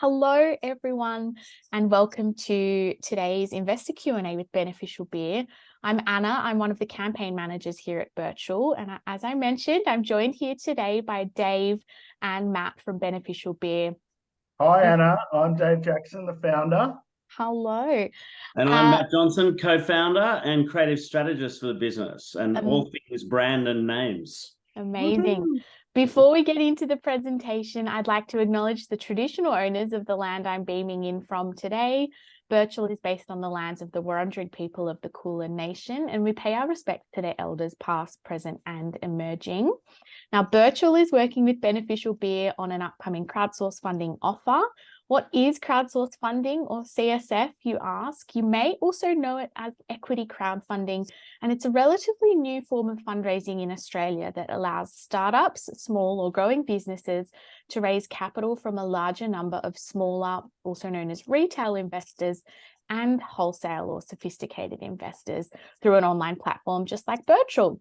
Hello, everyone, and welcome to today's Investor Q&A with Beneficial Beer. I'm Anna. I'm one of the campaign managers here at Birchal. And as I mentioned, I'm joined here today by Dave and Matt from Beneficial Beer. Hi, Anna. I'm Dave Jackson, the founder. Hello. And I'm Matt Johnson, co-founder and creative strategist for the business, and all things brand and names. Amazing. Woo-hoo. Before we get into the presentation, I'd like to acknowledge the traditional owners of the land I'm beaming in from today. Birchal is based on the lands of the Wurundjeri people of the Kulin nation, and we pay our respects to their elders past, present, and emerging. Now, Birchal is working with Beneficial Beer on an upcoming crowdsource funding offer. What is crowdsource funding, or CSF, you ask? You may also know it as equity crowdfunding, and it's a relatively new form of fundraising in Australia that allows startups, small or growing businesses, to raise capital from a larger number of smaller, also known as retail investors, and wholesale or sophisticated investors through an online platform just like Birchal.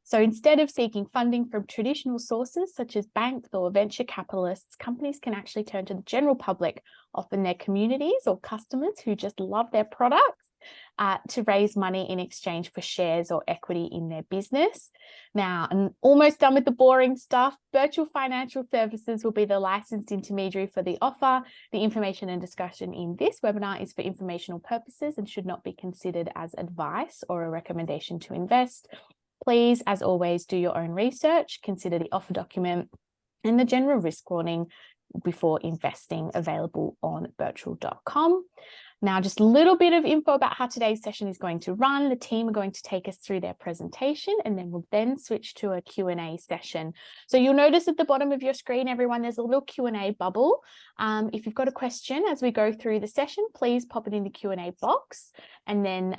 So instead of seeking funding from traditional sources such as banks or venture capitalists, companies can actually turn to the general public, often their communities or customers who just love their products, to raise money in exchange for shares or equity in their business. Now, I'm almost done with the boring stuff. Birchal Financial Services will be the licensed intermediary for the offer. The information and discussion in this webinar is for informational purposes and should not be considered as advice or a recommendation to invest. Please, as always, do your own research, consider the offer document and the general risk warning before investing, available on birchal.com. Now, just a little bit of info about how today's session is going to run. The team are going to take us through their presentation, and then we'll then switch to a Q&A session. So you'll notice at the bottom of your screen, everyone, there's a little Q&A bubble. If you've got a question as we go through the session, please pop it in the Q&A box, and then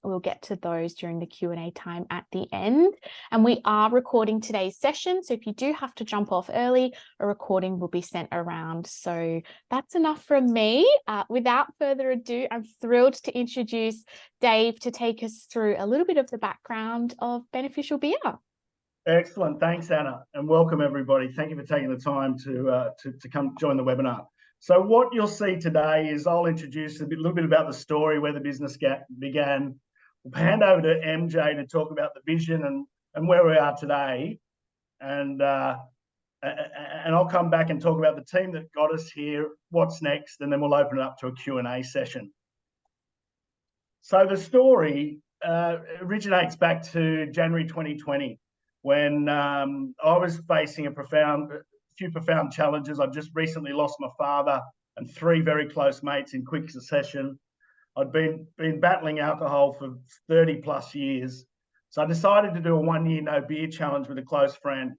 we'll get to those during the Q&A time at the end. And we are recording today's session, so if you do have to jump off early, a recording will be sent around. So that's enough from me. Without further ado, I'm thrilled to introduce Dave to take us through a little bit of the background of Beneficial Beer. Excellent. Thanks, Anna, and welcome everybody. Thank you for taking the time to come join the webinar. So what you'll see today is I'll introduce a little bit about the story, where the business began. We'll hand over to MJ to talk about the vision and where we are today. And I'll come back and talk about the team that got us here, what's next, and then we'll open it up to a Q&A session. So the story originates back to January 2020, when I was facing a few profound challenges. I'd just recently lost my father and 3 very close mates in quick succession. I'd been battling alcohol for 30 plus years. So I decided to do a 1-year no beer challenge with a close friend.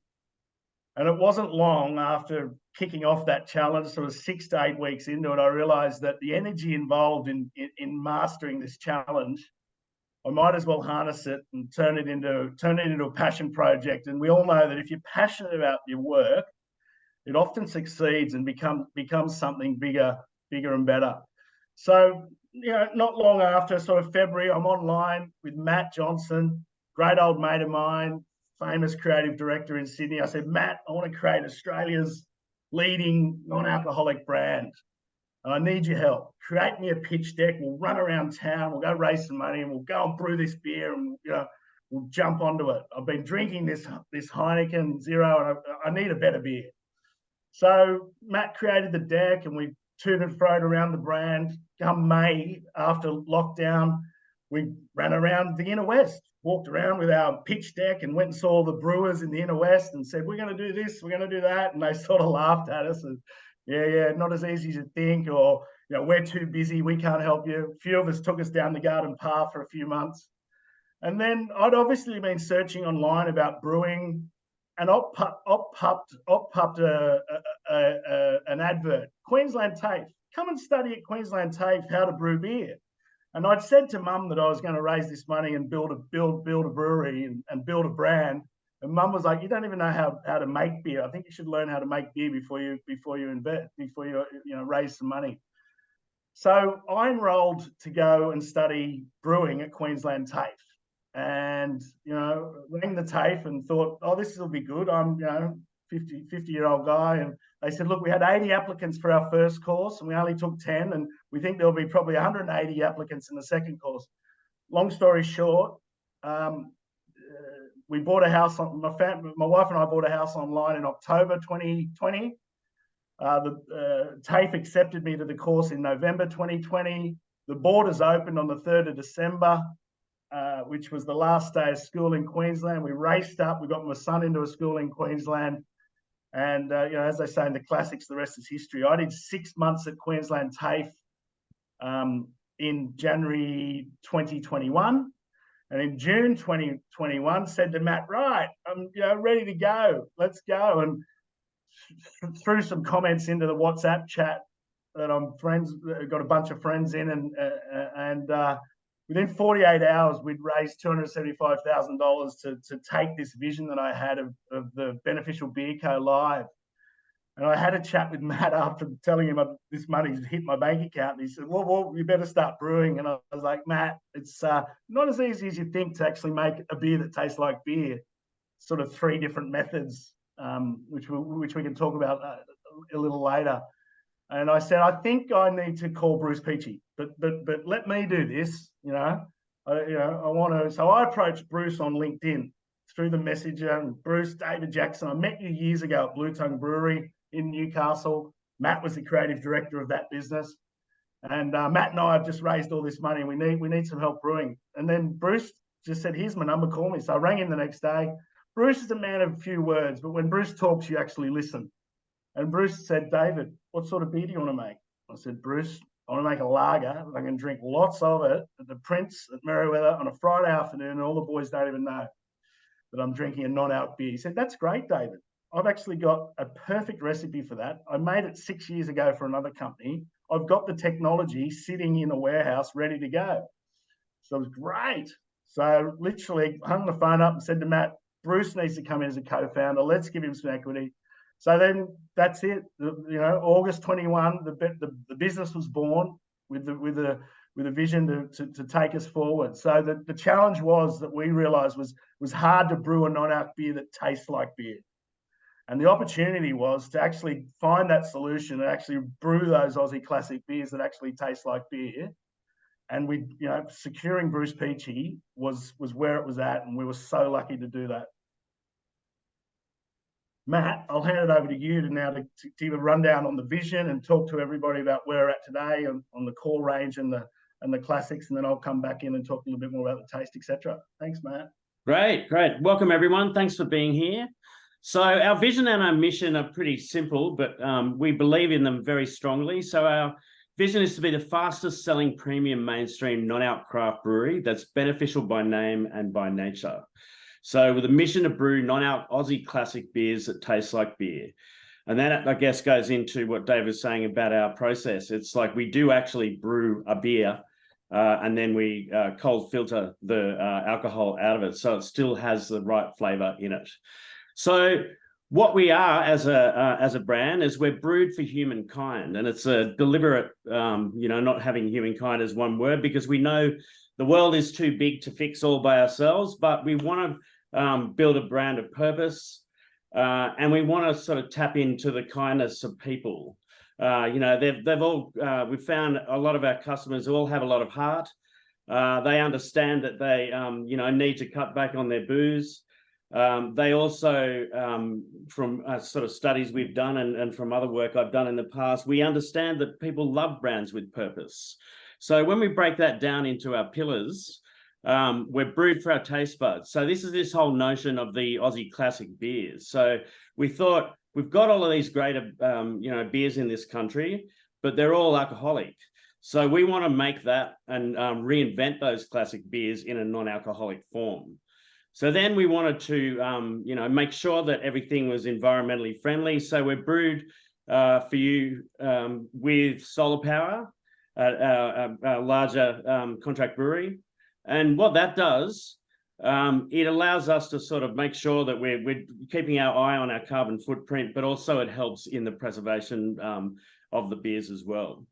And it wasn't long after kicking off that challenge, so it was 6 to 8 weeks into it, I realised that the energy involved in mastering this challenge, I might as well harness it and turn it into a passion project. And we all know that if you're passionate about your work, it often succeeds and becomes something bigger and better. So, not long after, sort of February, I'm online with Matt Johnson, great old mate of mine, famous creative director in Sydney. I said, Matt, I want to create Australia's leading non-alcoholic brand. And I need your help. Create me a pitch deck. We'll run around town. We'll go raise some money, and we'll go and brew this beer, and we'll jump onto it. I've been drinking this Heineken Zero, and I need a better beer. So Matt created the deck, and we to and fro around the brand. Come May, after lockdown, we ran around the inner west, walked around with our pitch deck and went and saw the brewers in the inner west and said, we're going to do this, we're going to do that. And they sort of laughed at us and, yeah, not as easy as you think, or, we're too busy, we can't help you. A few of us took us down the garden path for a few months. And then I'd obviously been searching online about brewing, and op popped an advert, Queensland TAFE. Come and study at Queensland TAFE how to brew beer. And I'd said to Mum that I was going to raise this money and build a brewery and build a brand. And Mum was like, "You don't even know how to make beer. I think you should learn how to make beer before you raise some money." So I enrolled to go and study brewing at Queensland TAFE, and rang the TAFE and thought, "Oh, this will be good. I'm 50-year-old guy, and they said, look, we had 80 applicants for our first course and we only took 10, and we think there'll be probably 180 applicants in the second course. Long story short, we bought a house. My wife and I bought a house online in October 2020. The TAFE accepted me to the course in November 2020. The borders opened on the 3rd of December, which was the last day of school in Queensland. We raced up. We got my son into a school in Queensland. And, as they say in the classics, the rest is history. I did 6 months at Queensland TAFE in January 2021. And in June 2021, said to Matt, right, I'm ready to go. Let's go. And threw some comments into the WhatsApp chat that I'm friends, got a bunch of friends in, and within 48 hours, we'd raised $275,000 to take this vision that I had of the Beneficial Beer Co. live. And I had a chat with Matt after telling him this money's hit my bank account. And he said, well, you better start brewing. And I was like, Matt, it's not as easy as you think to actually make a beer that tastes like beer. Sort of 3 different methods, which we can talk about a little later. And I said, I think I need to call Bruce Peachy, but let me do this. I want to. So I approached Bruce on LinkedIn through the messenger. And Bruce, David Jackson, I met you years ago at Blue Tongue Brewery in Newcastle. Matt was the creative director of that business, and Matt and I have just raised all this money. We need some help brewing. And then Bruce just said, "Here's my number. Call me." So I rang him the next day. Bruce is a man of few words, but when Bruce talks, you actually listen. And Bruce said, "David, what sort of beer do you want to make?" I said, "Bruce, I want to make a lager. I can drink lots of it at the Prince at Merewether on a Friday afternoon, and all the boys don't even know that I'm drinking a non-alc beer." He said, "That's great, David. I've actually got a perfect recipe for that. I made it 6 years ago for another company. I've got the technology sitting in a warehouse ready to go." So it was great. So literally hung the phone up and said to Matt, "Bruce needs to come in as a co-founder. Let's give him some equity." So then that's it. August 21, the business was born with a vision to take us forward. So the challenge was that we realised was hard to brew a non-alc beer that tastes like beer. And the opportunity was to actually find that solution and actually brew those Aussie classic beers that actually taste like beer. And securing Bruce Peachy was where it was at, and we were so lucky to do that. Matt, I'll hand it over to you to give a rundown on the vision and talk to everybody about where we're at today on the core range and the classics, and then I'll come back in and talk a little bit more about the taste, etc. Thanks, Matt. Great. Welcome, everyone. Thanks for being here. So our vision and our mission are pretty simple, but we believe in them very strongly. So our vision is to be the fastest selling premium mainstream non-alc craft brewery that's beneficial by name and by nature. So with a mission to brew non-alc Aussie classic beers that taste like beer. And that, I guess, goes into what Dave was saying about our process. It's like we do actually brew a beer and then we cold filter the alcohol out of it, so it still has the right flavour in it. So what we are as a brand is we're brewed for humankind, and it's a deliberate, not having humankind as one word, because we know the world is too big to fix all by ourselves, but we want to build a brand of purpose, and we want to sort of tap into the kindness of people. They've all, we've found a lot of our customers all have a lot of heart. They understand that they, need to cut back on their booze. They also, from sort of studies we've done and from other work I've done in the past, we understand that people love brands with purpose. So when we break that down into our pillars, we're brewed for our taste buds. So this whole notion of the Aussie classic beers. So we thought we've got all of these great, beers in this country, but they're all alcoholic. So we want to make that and reinvent those classic beers in a non-alcoholic form. So then we wanted to, make sure that everything was environmentally friendly. So we're brewed for you with solar power at a larger contract brewery. And what that does, it allows us to sort of make sure that we're keeping our eye on our carbon footprint, but also it helps in the preservation of the beers as well.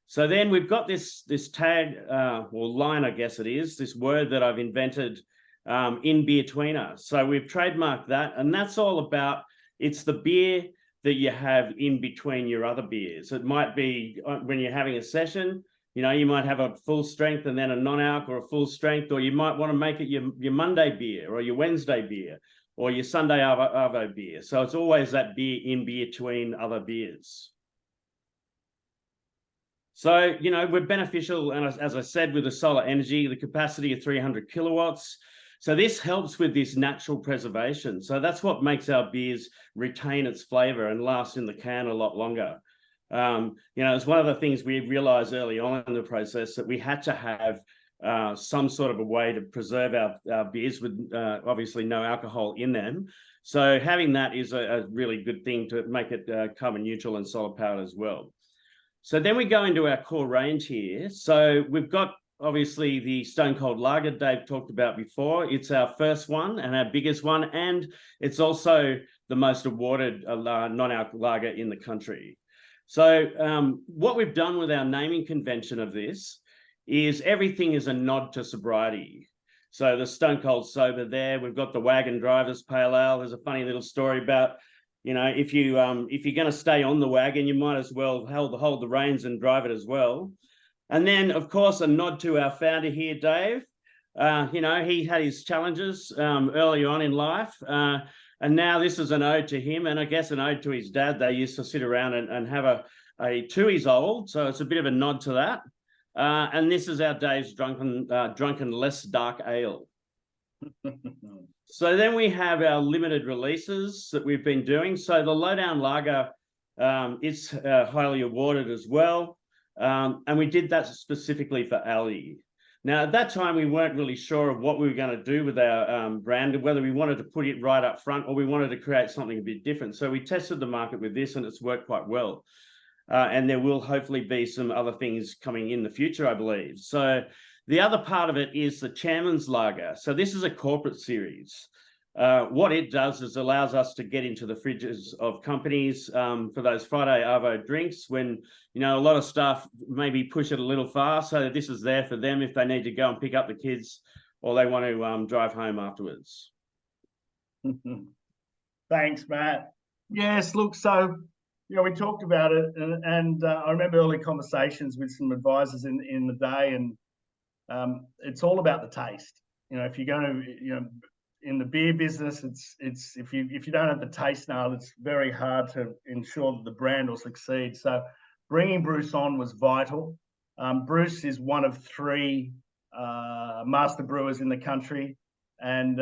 So then we've got this tag or line, I guess it is, this word that I've invented, in Beer-tweener. So we've trademarked that, and that's all about It's the beer that you have in between your other beers. It might be when you're having a session, you know, you might have a full strength and then a non-alc or a full strength, or you might want to make it your Monday beer or your Wednesday beer or your Sunday Arvo beer. So it's always that beer in between other beers. So, you know, we're beneficial, and as I said, with the solar energy, the capacity of 300 kilowatts. So this helps with this natural preservation. So that's what makes our beers retain its flavour and last in the can a lot longer. You know, it's one of the things we realised early on in the process, that we had to have some sort of a way to preserve our beers with obviously no alcohol in them. So having that is a really good thing to make it carbon neutral and solar powered as well. So then we go into our core range here. So we've got obviously the Stone Cold Lager Dave talked about before. It's our first one and our biggest one, and it's also the most awarded non-alc lager in the country. So what we've done with our naming convention of this is everything is a nod to sobriety. So the Stone Cold Sober there, we've got the Wagon Drivers Pale Ale. There's a funny little story about, you know, if you're going to stay on the wagon, you might as well hold the reins and drive it as well. And then, of course, a nod to our founder here, Dave. You know, he had his challenges early on in life. And now this is an ode to him, and I guess an ode to his dad. They used to sit around and have a 2 years old. So it's a bit of a nod to that. And this is our Dave's Drunken Less Dark Ale. So then we have our limited releases that we've been doing. So the Lowdown Lager, it's highly awarded as well. And we did that specifically for Ali. Now, at that time, we weren't really sure of what we were going to do with our brand, whether we wanted to put it right up front or we wanted to create something a bit different. So we tested the market with this, and it's worked quite well. And there will hopefully be some other things coming in the future, I believe. So the other part of it is the Chairman's Lager. So this is a corporate series. What it does is allows us to get into the fridges of companies for those Friday Arvo drinks when, you know, a lot of staff maybe push it a little far. So this is there for them if they need to go and pick up the kids or they want to drive home afterwards. Thanks, Matt. Yes, look, so, you know, we talked about it, and I remember early conversations with some advisors in the day, and it's all about the taste. You know, if you're going to, you know, in the beer business, it's if you don't have the taste now, it's very hard to ensure that the brand will succeed. So bringing Bruce on was vital. Bruce is one of 3 master brewers in the country, and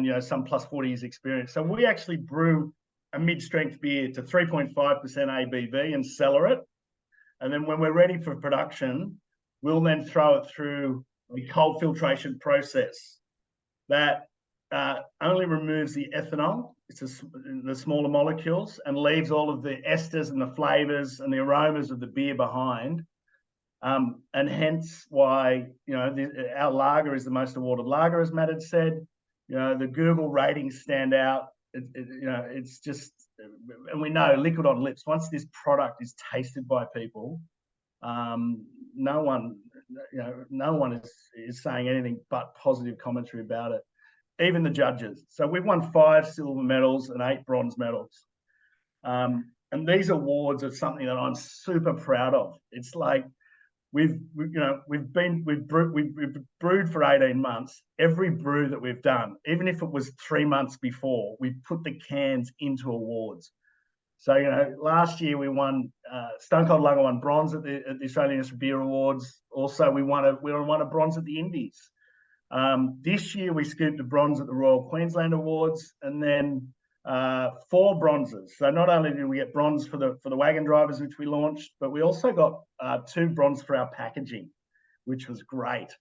you know, some plus 40 years experience. So we actually brew a mid-strength beer to 3.5% ABV and cellar it, and then when we're ready for production, we'll then throw it through a cold filtration process that only removes the ethanol, the smaller molecules, and leaves all of the esters and the flavors and the aromas of the beer behind. And hence why, you know, our lager is the most awarded lager, as Matt had said. You know, the Google ratings stand out. You know, it's just, and we know liquid on lips. Once this product is tasted by people, no one is saying anything but positive commentary about it. Even the judges. So we've won 5 silver medals and 8 bronze medals. And these awards are something that I'm super proud of. It's like we've brewed for 18 months. Every brew that we've done, even if it was 3 months before, we put the cans into awards. So, you know, last year we won, Stone Cold Lager won bronze at the Australian Industry Beer Awards. Also, we won a bronze at the Indies. This year we scooped a bronze at the Royal Queensland Awards, and then 4 bronzes. So not only did we get bronze for the Wagon Drivers, which we launched, but we also got 2 bronze for our packaging, which was great.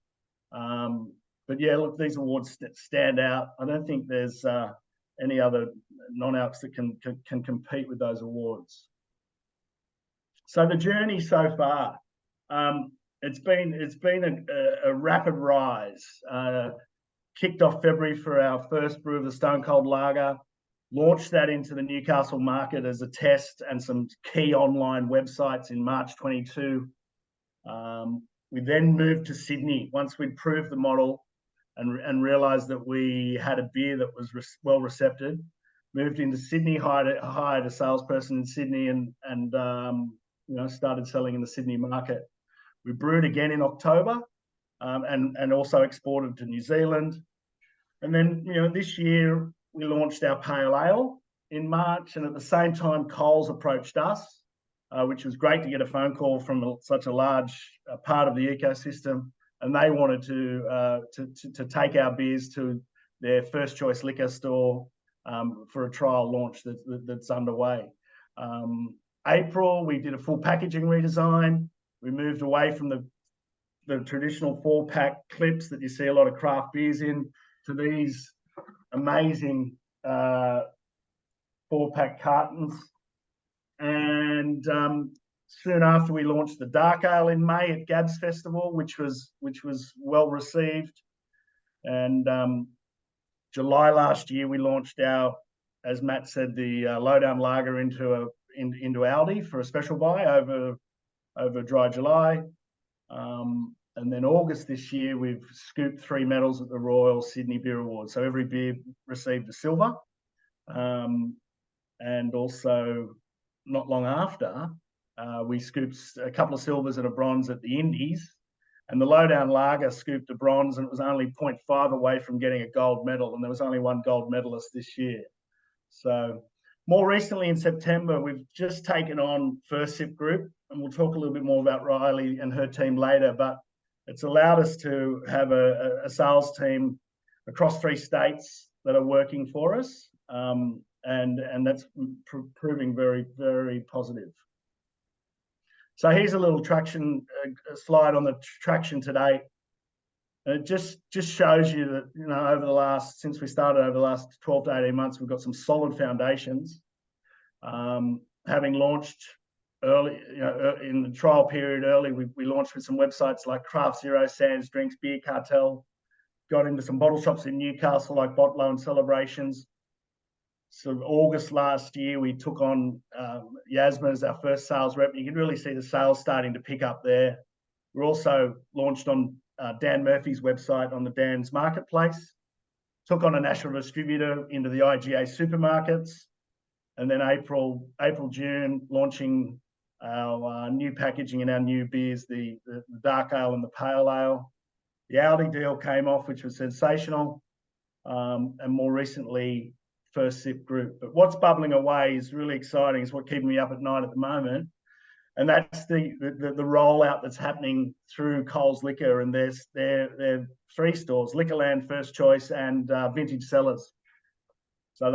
But yeah, look, these awards stand out. I don't think there's any other non-alcs that can compete with those awards. So the journey so far. It's been a rapid rise. Kicked off February for our first brew of the Stone Cold Lager, launched that into the Newcastle market as a test and some key online websites in March 22. We then moved to Sydney once we'd proved the model and realised that we had a beer that was well recepted. moved into Sydney, hired a salesperson in Sydney, and started selling in the Sydney market. We brewed again in October, and also exported to New Zealand. And then, this year we launched our pale ale in March, and at the same time, Coles approached us, which was great to get a phone call from such a large part of the ecosystem, and they wanted to take our beers to their first choice liquor store for a trial launch that's underway. April, we did a full packaging redesign. We moved away from the traditional 4-pack clips that you see a lot of craft beers in to these amazing 4-pack cartons. And soon after, we launched the dark ale in May at Gabs Festival, which was well received. And July last year, we launched our, as Matt said, the lowdown lager into Aldi for a special buy over Dry July. And then August this year, we've scooped 3 medals at the Royal Sydney Beer Awards. So every beer received a silver. And also, not long after, we scooped a couple of silvers and a bronze at the Indies. And the lowdown lager scooped a bronze, and it was only 0.5 away from getting a gold medal. And there was only 1 gold medalist this year. So more recently in September, we've just taken on First Sip Group, and we'll talk a little bit more about Riley and her team later, but it's allowed us to have a sales team across 3 states that are working for us, and that's proving very, very positive. So here's a little traction slide on the traction today. And it just shows you that, since we started over the last 12 to 18 months, we've got some solid foundations. Having launched early, in the trial period early, we launched with some websites like Craft Zero, Sands Drinks, Beer Cartel, got into some bottle shops in Newcastle like Botlow and Celebrations. So August last year, we took on Yasmin as our first sales rep. You can really see the sales starting to pick up there. We're also launched on Dan Murphy's website on the Dan's Marketplace, took on a national distributor into the IGA supermarkets, and then April, June, launching our new packaging and our new beers, the dark ale and the pale ale. The Aldi deal came off, which was sensational, and more recently, First Sip Group. But what's bubbling away is really exciting. It's what's keeping me up at night at the moment. And that's the rollout that's happening through Coles Liquor and their 3 stores, Liquorland, First Choice, and Vintage Cellars. So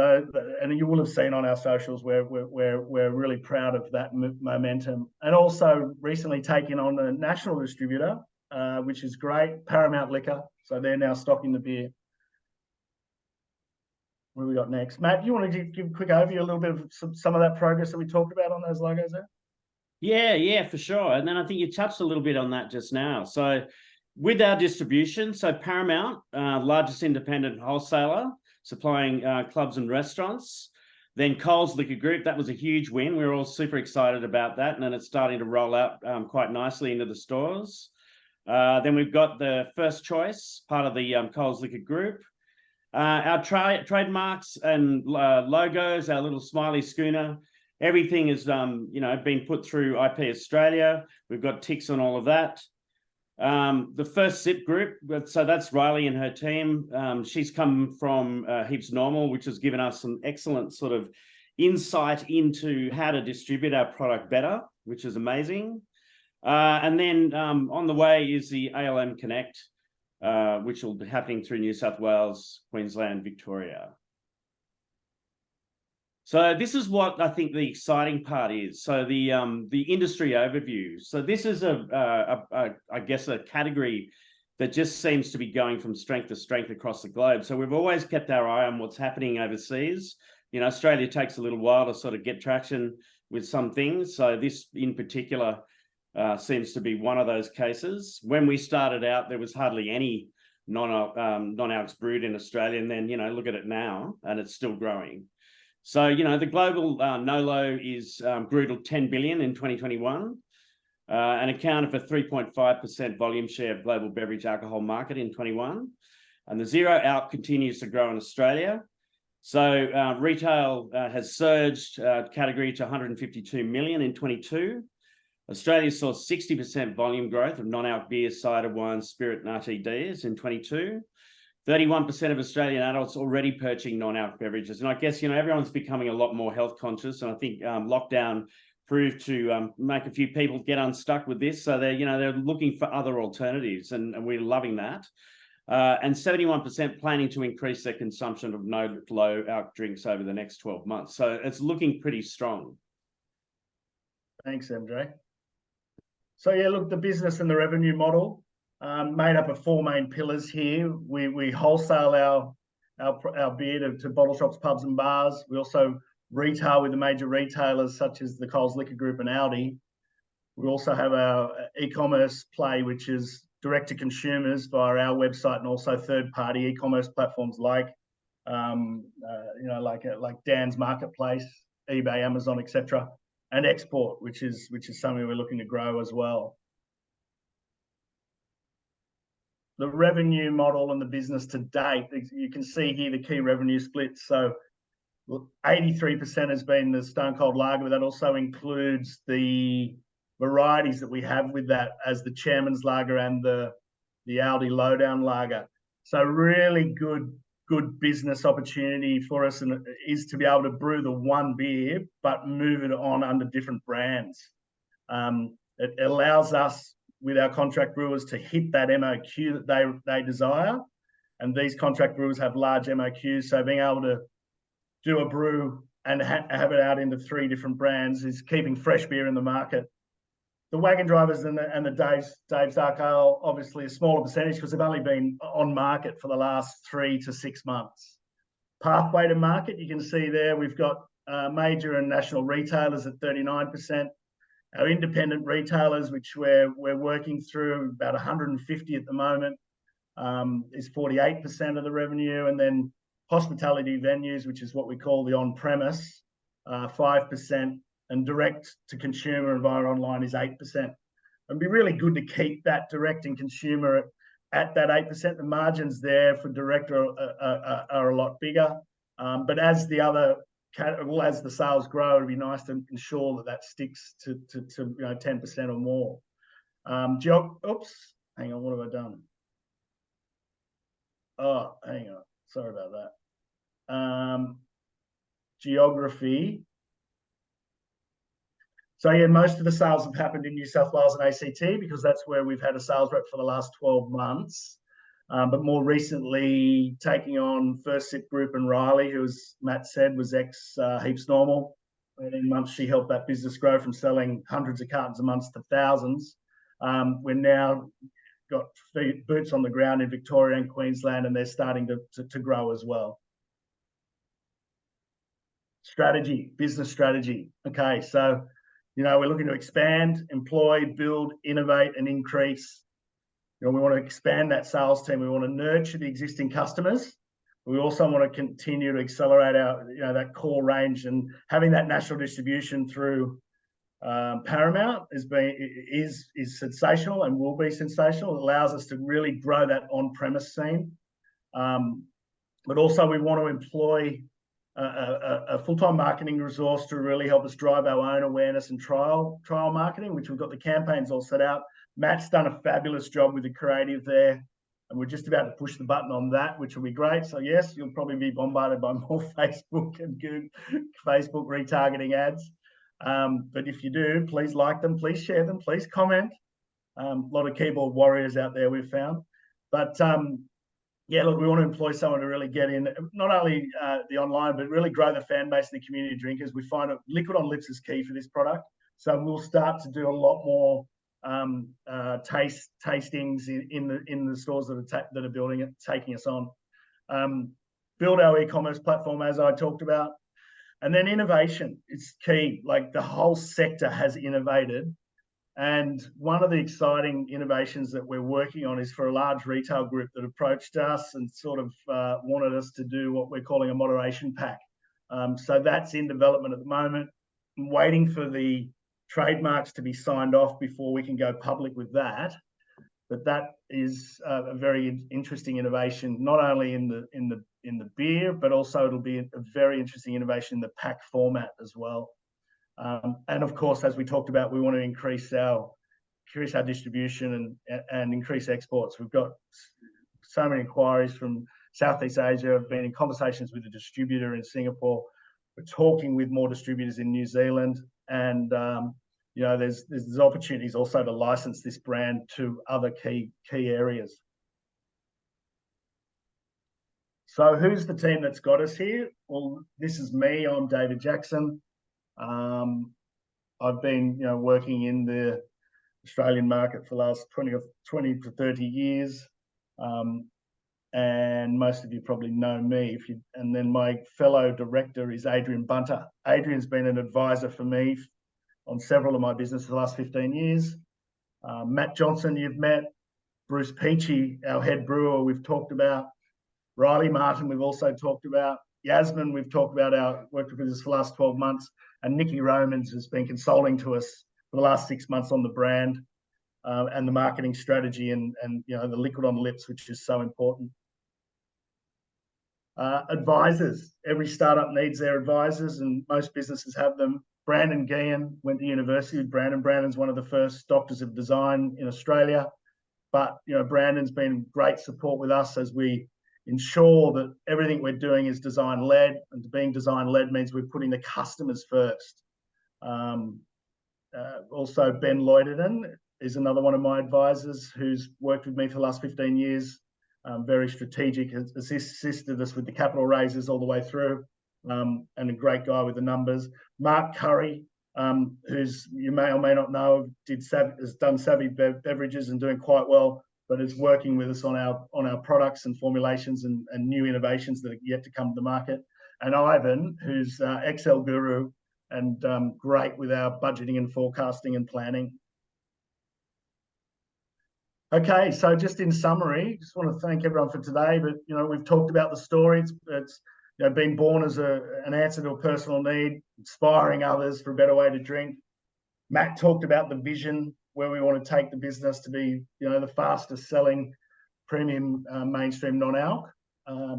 and you will have seen on our socials we're really proud of that momentum. And also recently taking on a national distributor, which is great, Paramount Liquor. So they're now stocking the beer. What do we got next? Matt, do you want to give a quick overview, a little bit of some of that progress that we talked about on those logos there? Yeah, for sure. And then I think you touched a little bit on that just now. So with our distribution, so Paramount, largest independent wholesaler, supplying clubs and restaurants. Then Coles Liquor Group, that was a huge win. We were all super excited about that. And then it's starting to roll out quite nicely into the stores. Then we've got the First Choice, part of the Coles Liquor Group. Our trademarks and logos, our little smiley schooner, everything is been put through IP Australia. We've got ticks on all of that. The First Sip Group, so that's Riley and her team. She's come from Heaps Normal, which has given us some excellent sort of insight into how to distribute our product better, which is amazing. And then on the way is the ALM Connect, which will be happening through New South Wales, Queensland, Victoria. So this is what I think the exciting part is. So the industry overview. So this is I guess a category that just seems to be going from strength to strength across the globe. So we've always kept our eye on what's happening overseas. Australia takes a little while to sort of get traction with some things. So this in particular seems to be one of those cases. When we started out, there was hardly any non-alcs brewed in Australia, and then look at it now, and it's still growing. So the global NOLO grew to 10 billion in 2021, and accounted for 3.5% volume share of global beverage alcohol market in 21. And the zero alc continues to grow in Australia. So retail has surged category to 152 million in 22. Australia saw 60% volume growth of non-alc beer, cider, wine, spirit and RTDs in 22. 31% of Australian adults already purchasing non-alc beverages. And I guess, everyone's becoming a lot more health conscious. And I think lockdown proved to make a few people get unstuck with this. So they're looking for other alternatives, and we're loving that. And 71% planning to increase their consumption of no low alc drinks over the next 12 months. So it's looking pretty strong. Thanks, MJ. So yeah, look, the business and the revenue model made up of four main pillars here. We wholesale our beer to bottle shops, pubs and bars. We also retail with the major retailers such as the Coles Liquor Group and Aldi. We also have our e-commerce play, which is direct to consumers via our website and also third-party e-commerce platforms like Dan's Marketplace, eBay, Amazon, etc., and export, which is something we're looking to grow as well. The revenue model and the business to date, you can see here the key revenue splits. So 83% has been the Stone Cold Lager, but that also includes the varieties that we have with that, as the Chairman's Lager and the Aldi Lowdown Lager. So really good business opportunity for us, and is to be able to brew the one beer but move it on under different brands. It allows us with our contract brewers to hit that MOQ that they desire, and these contract brewers have large MOQs, so being able to do a brew and have it out into 3 different brands is keeping fresh beer in the market. The wagon drivers and the Dave's Dark Ale, obviously a smaller percentage because they've only been on market for the last 3 to 6 months. Pathway to market, you can see there we've got major and national retailers at 39%. Our independent retailers, which we're working through, about 150 at the moment, is 48% of the revenue. And then hospitality venues, which is what we call the on-premise, 5%. And direct to consumer and via online is 8%. It'd be really good to keep that direct and consumer at that 8%. The margins there for direct are a lot bigger. But as the sales grow, it'd be nice to ensure that sticks to 10% or more. Oops, hang on, what have I done? Oh, hang on, sorry about that. Geography. So yeah, most of the sales have happened in New South Wales and ACT because that's where we've had a sales rep for the last 12 months. But more recently, taking on First Sip Group and Riley, who, as Matt said, was ex-Heaps Normal. And in months, she helped that business grow from selling hundreds of cartons a month to thousands. We're now got boots on the ground in Victoria and Queensland, and they're starting to grow as well. Business strategy. Okay, so we're looking to expand, employ, build, innovate, and increase. We want to expand that sales team. We want to nurture the existing customers. We also want to continue to accelerate our, that core range, and having that national distribution through Paramount is sensational and will be sensational. It allows us to really grow that on-premise scene. But also we want to employ a full-time marketing resource to really help us drive our own awareness and trial marketing, which we've got the campaigns all set out. Matt's done a fabulous job with the creative there, and we're just about to push the button on that, which will be great. So yes, you'll probably be bombarded by more Facebook and Google, Facebook retargeting ads. But if you do, please like them, please share them, please comment. A lot of keyboard warriors out there we've found. But yeah, look, we want to employ someone to really get in, not only the online, but really grow the fan base and the community drinkers. We find that liquid on lips is key for this product. So we'll start to do a lot more tastings in the stores that are building it, taking us on. Build our e-commerce platform, as I talked about. And then innovation is key. Like, the whole sector has innovated. And one of the exciting innovations that we're working on is for a large retail group that approached us and sort of wanted us to do what we're calling a moderation pack. So that's in development at the moment. I'm waiting for the trademarks to be signed off before we can go public with that. but that is a very interesting innovation, not only in the beer, but also it'll be a very interesting innovation in the pack format as well. And of course, as we talked about, we want to increase our distribution and increase exports. We've got so many inquiries from Southeast Asia. I've been in conversations with a distributor in Singapore. We're talking with more distributors in New Zealand, and there's opportunities also to license this brand to other key areas. So who's the team that's got us here? Well, this is me. I'm David Jackson. I've been working in the Australian market for the last 20 to 30 years. And most of you probably know me. And then my fellow director is Adrian Bunter. Adrian's been an advisor for me on several of my businesses the last 15 years. Matt Johnson, you've met. Bruce Peachy, our head brewer, we've talked about. Riley Martin, we've also talked about. Yasmin, we've talked about, our worked with us for the last 12 months. And Nikki Romans has been consulting to us for the last 6 months on the brand and the marketing strategy and the liquid on the lips, which is so important. Advisors. Every startup needs their advisors, and most businesses have them. Brandon Guillen went to university with Brandon. Brandon's one of the first doctors of design in Australia. But Brandon's been great support with us as we ensure that everything we're doing is design-led, and being design-led means we're putting the customers first. Also, Ben Loiterden is another one of my advisors who's worked with me for the last 15 years. Very strategic, has assisted us with the capital raises all the way through, and a great guy with the numbers. Mark Curry, who's, you may or may not know, has done Savvy Beverages and doing quite well, but is working with us on our products and formulations and new innovations that are yet to come to the market. And Ivan, who's Excel guru and great with our budgeting and forecasting and planning. Okay, so just in summary, just want to thank everyone for today. But we've talked about the story. It's been born as an answer to a personal need, inspiring others for a better way to drink. Matt talked about the vision, where we want to take the business to be, the fastest selling premium mainstream non-alc,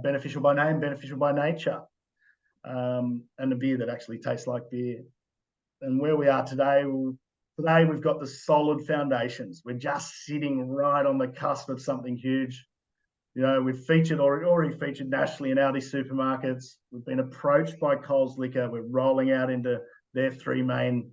beneficial by name, beneficial by nature, and a beer that actually tastes like beer. And where we are today, we've got the solid foundations. We're just sitting right on the cusp of something huge. We've already featured nationally in Aldi supermarkets. We've been approached by Coles Liquor. We're rolling out into their three main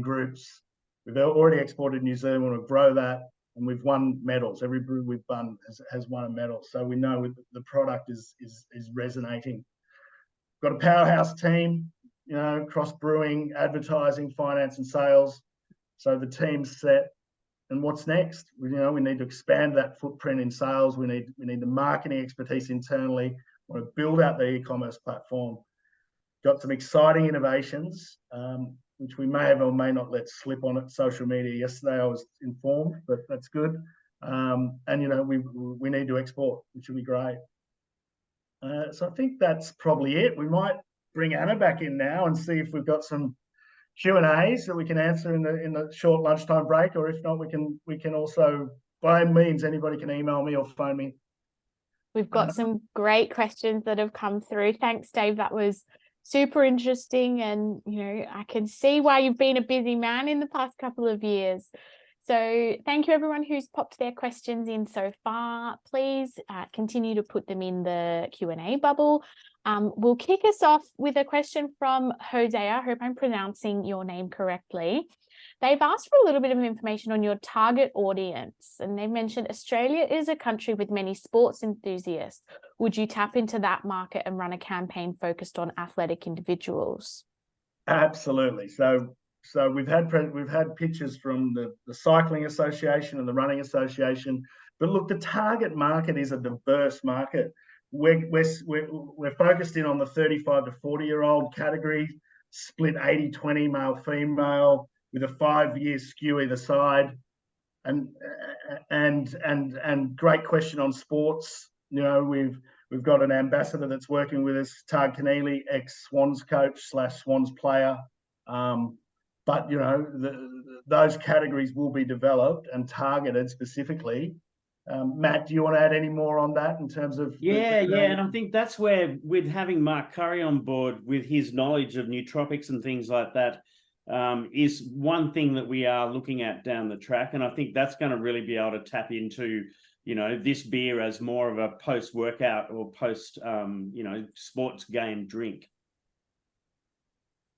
groups. We've already exported New Zealand. We want to grow that, and we've won medals. Every brew we've done has won a medal. So we know the product is resonating. We've got a powerhouse team, across brewing, advertising, finance, and sales. So the team's set. And what's next? We need to expand that footprint in sales. We need the marketing expertise internally. We want to build out the e-commerce platform. Got some exciting innovations, which we may have or may not let slip on social media. Yesterday I was informed, but that's good. And we need to export, which will be great. So I think that's probably it. We might bring Anna back in now and see if we've got some Q&As that we can answer in the short lunchtime break, or if not, we can also, by means, anybody can email me or phone me. We've got some great questions that have come through. Thanks, Dave. That was super interesting, and I can see why you've been a busy man in the past couple of years. So thank you everyone who's popped their questions in so far. Please continue to put them in the Q&A bubble. We'll kick us off with a question from Jose. I hope I'm pronouncing your name correctly. They've asked for a little bit of information on your target audience, and they've mentioned Australia is a country with many sports enthusiasts. Would you tap into that market and run a campaign focused on athletic individuals? Absolutely. So we've had pictures from the Cycling Association and the Running Association, but look, the target market is a diverse market. We're focused in on the 35 to 40-year-old category, split 80-20 male-female, with a 5-year skew either side, and great question on sports. We've got an ambassador that's working with us, Tag Keneally, ex-Swans coach / Swans player. but those categories will be developed and targeted specifically. Matt, do you want to add any more on that in terms of? Yeah, and I think that's where, with having Mark Curry on board with his knowledge of nootropics and things like that, is one thing that we are looking at down the track. And I think that's going to really be able to tap into, this beer as more of a post-workout or post, sports game drink.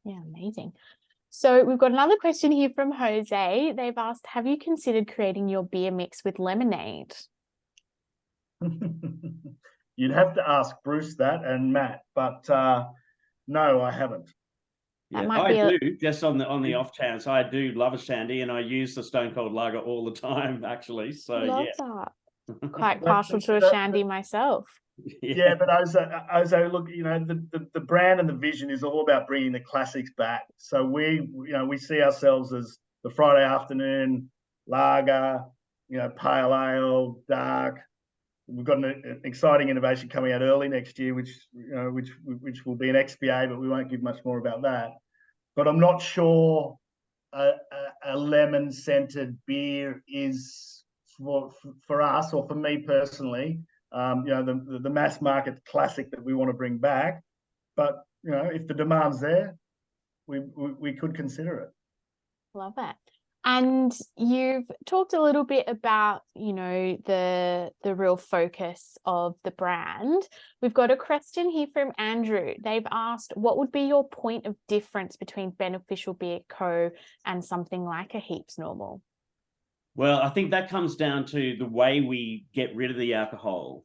Yeah, amazing. So we've got another question here from Jose. They've asked, have you considered creating your beer mix with lemonade? You'd have to ask Bruce that and Matt, but no, I haven't. Yeah, I do, just on the off chance. I do love a shandy, and I use the Stone Cold Lager all the time, actually. So love yeah, that. Quite partial to a shandy myself. Yeah, but Ozo, look, the brand and the vision is all about bringing the classics back. So we see ourselves as the Friday afternoon lager, pale ale, dark. We've got an exciting innovation coming out early next year, which will be an XPA, but we won't give much more about that. But I'm not sure a lemon scented beer is for us, or for me personally. The mass market classic that we want to bring back, but if the demand's there, we could consider it. Love it. And you've talked a little bit about the real focus of the brand. We've got a question here from Andrew. They've asked, what would be your point of difference between Beneficial Beer Co and something like a Heaps Normal? Well, I think that comes down to the way we get rid of the alcohol.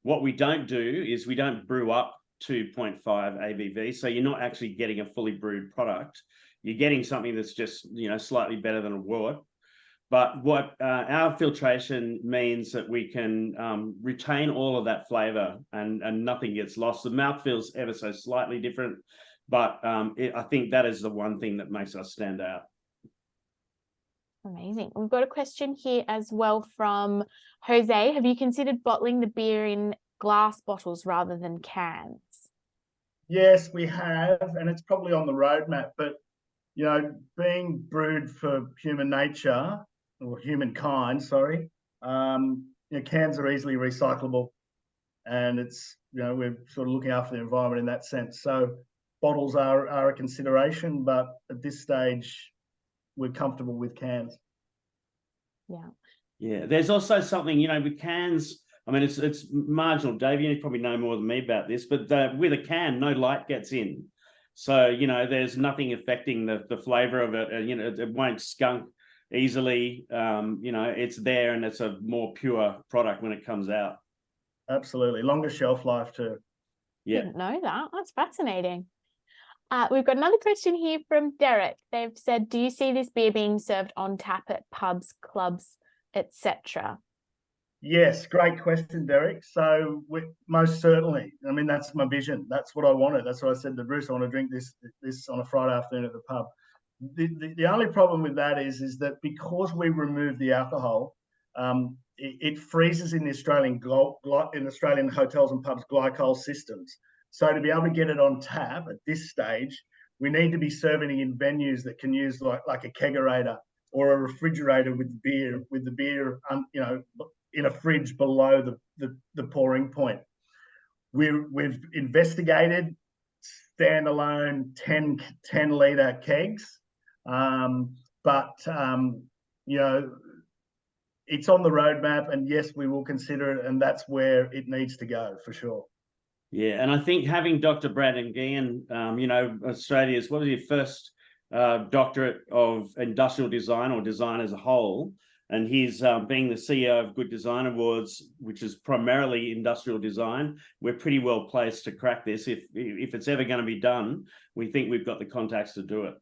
What we don't do is we don't brew up 2.5 ABV. So you're not actually getting a fully brewed product. You're getting something that's just, slightly better than a wort. But what our filtration means that we can retain all of that flavor and nothing gets lost. The mouth feels ever so slightly different, but I think that is the one thing that makes us stand out. Amazing. We've got a question here as well from Jose. Have you considered bottling the beer in glass bottles rather than cans? Yes, we have, and it's probably on the roadmap. But being brewed for human nature or humankind, sorry, cans are easily recyclable, and it's we're sort of looking after the environment in that sense. So bottles are a consideration, but at this stage, we're comfortable with cans. Yeah. There's also something, with cans. I mean, it's marginal. Dave, you probably know more than me about this, but with a can, no light gets in. So, there's nothing affecting the flavor of it. It won't skunk easily. It's there, and it's a more pure product when it comes out. Absolutely. Longer shelf life too. Yeah. Didn't know that. That's fascinating. We've got another question here from Derek. They've said, do you see this beer being served on tap at pubs, clubs, etc.? Yes, great question, Derek. So most certainly. I mean, that's my vision. That's what I wanted. That's what I said to Bruce. I want to drink this on a Friday afternoon at the pub. The only problem with that is that because we remove the alcohol, it freezes in the Australian hotels and pubs glycol systems. So to be able to get it on tap at this stage, we need to be serving it in venues that can use like a kegerator or a refrigerator with the beer, in a fridge below the pouring point. We've investigated standalone 10 litre kegs, but it's on the roadmap, and yes, we will consider it, and that's where it needs to go for sure. Yeah, and I think having Dr. Brandon Guillen, Australia's, what was your first doctorate of industrial design or design as a whole, and he's being the CEO of Good Design Awards, which is primarily industrial design. We're pretty well placed to crack this. If it's ever going to be done, we think we've got the contacts to do it.